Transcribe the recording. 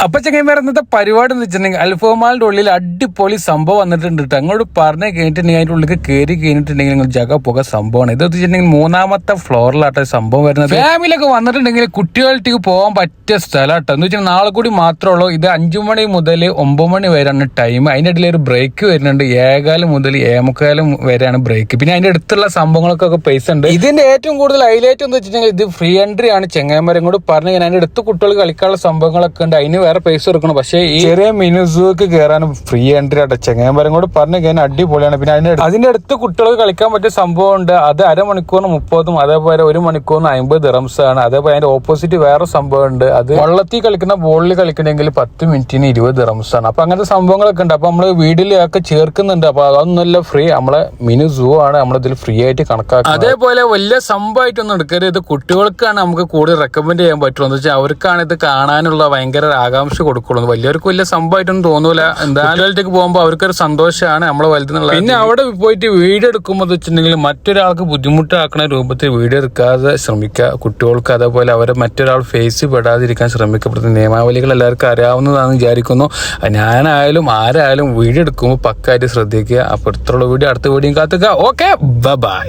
അപ്പൊ ചങ്ങന്മാർ ഇന്നത്തെ പരിപാടി എന്ന് വെച്ചിട്ടുണ്ടെങ്കിൽ അൽഫോമാളിന്റെ ഉള്ളിൽ അടിപൊളി സംഭവം വന്നിട്ടുണ്ട് കേട്ടോ. അങ്ങോട്ട് പറഞ്ഞു കഴിഞ്ഞിട്ടുണ്ടെങ്കിൽ അതിന്റെ ഉള്ളിൽ കയറി കഴിഞ്ഞിട്ടുണ്ടെങ്കിൽ നിങ്ങൾ ജഗ പുക സംഭവമാണ്. ഇത് വെച്ചിട്ടുണ്ടെങ്കിൽ 3ാമത്തെ ഫ്ലോറിലാട്ടോ സംഭവം വരുന്നത്. ഫാമിലിയൊക്കെ വന്നിട്ടുണ്ടെങ്കിൽ കുട്ടികൾക്ക് പോകാൻ പറ്റിയ സ്ഥലം കേട്ടോ. എന്ന് വെച്ചാൽ നാളെ കൂടി മാത്രമേ ഉള്ളൂ. ഇത് 5 മണി മുതൽ 9 മണി വരെയാണ് ടൈം. അതിന്റെ ഇടയിൽ ഒരു ബ്രേക്ക് വരുന്നുണ്ട്. 7:15 മുതൽ 7:45 വരെയാണ് ബ്രേക്ക്. പിന്നെ അതിന്റെ അടുത്തുള്ള സംഭവങ്ങൾക്കൊക്കെ പൈസ ഉണ്ട്. ഇതിന്റെ ഏറ്റവും കൂടുതൽ ഹൈലൈറ്റ് എന്ന് വെച്ചിട്ടുണ്ടെങ്കിൽ ഇത് ഫ്രീ എൻട്രി ആണ്. ചെങ്ങന്മാരെ കൂടി പറഞ്ഞു കഴിഞ്ഞാൽ അതിന്റെ അടുത്ത് കുട്ടികൾ കളിക്കാനുള്ള സംഭവങ്ങളൊക്കെ ഉണ്ട്. അതിന് വേറെ പൈസ കൊടുക്കണം. പക്ഷേ ഈ ചെറിയ മിനി സൂക്ക് കയറാനും ഫ്രീ എൻട്രി ആട്ടെ. ചെങ്ങന്മാരും കൂടെ പറഞ്ഞു കഴിഞ്ഞാൽ അടിപൊളിയാണ്. പിന്നെ അതിന്റെ അടുത്ത് കുട്ടികൾക്ക് കളിക്കാൻ പറ്റിയ സംഭവം ഉണ്ട്. അത് അരമണിക്കൂറിന് 30, അതേപോലെ 1 മണിക്കൂറിന് 50 ദിറംസ് ആണ്. അതേപോലെ അതിന്റെ ഓപ്പോസിറ്റ് വേറെ സംഭവം ഉണ്ട്. അത് വള്ളത്തിൽ കളിക്കുന്ന ബോളിൽ കളിക്കണമെങ്കിൽ 10 മിനിറ്റിന് 20 ദിറംസ് ആണ്. അപ്പൊ അങ്ങനത്തെ സംഭവങ്ങളൊക്കെ ഉണ്ട്. അപ്പൊ നമ്മള് വീട്ടിലൊക്കെ ചേർക്കുന്നുണ്ട്. അപ്പൊ അതൊന്നുമല്ല, ഫ്രീ. നമ്മളെ മിനി സൂ ആണ് നമ്മളിതിൽ ഫ്രീ ആയിട്ട് കണക്കാക്കുക. അതേപോലെ വലിയ സംഭവമായിട്ടൊന്നും എടുക്കരുത്. ഇത് കുട്ടികൾക്കാണ് നമുക്ക് കൂടുതൽ റെക്കമെൻഡ് ചെയ്യാൻ പറ്റുള്ളൂ. എന്ന് വെച്ചാൽ അവർക്കാണ് ഇത് കാണാനുള്ള ഭയങ്കര ആകാംക്ഷ കൊടുക്കുള്ളൂ. വലിയവർക്ക് വലിയ സംഭവമായിട്ടൊന്നും തോന്നൂല. എന്തായാലും പോകുമ്പോൾ അവർക്കൊരു സന്തോഷമാണ് നമ്മളെ വലുതെന്നുള്ള. പിന്നെ അവിടെ പോയിട്ട് വീഡിയോ എടുക്കുമ്പോൾ വെച്ചിട്ടുണ്ടെങ്കിൽ മറ്റൊരാൾക്ക് ബുദ്ധിമുട്ടാക്കുന്ന രൂപത്തിൽ വീഡിയോ എടുക്കാതെ ശ്രമിക്കുക. കുട്ടികൾക്ക് അതേപോലെ അവരെ മറ്റൊരാൾ ഫേസ് പെടാതിരിക്കാൻ ശ്രമിക്കപ്പെടുന്ന നിയമാവലികൾ എല്ലാവർക്കും അറിയാവുന്നതാണെന്ന് വിചാരിക്കുന്നു. ഞാനായാലും ആരായാലും വീഡിയോ എടുക്കുമ്പോൾ പക്കായിട്ട് ശ്രദ്ധിക്കുക. അപ്പോൾ ഇത്രയുള്ള വീഡിയോ അടുത്ത വീഡിയോ കാത്തുക. Okay, by.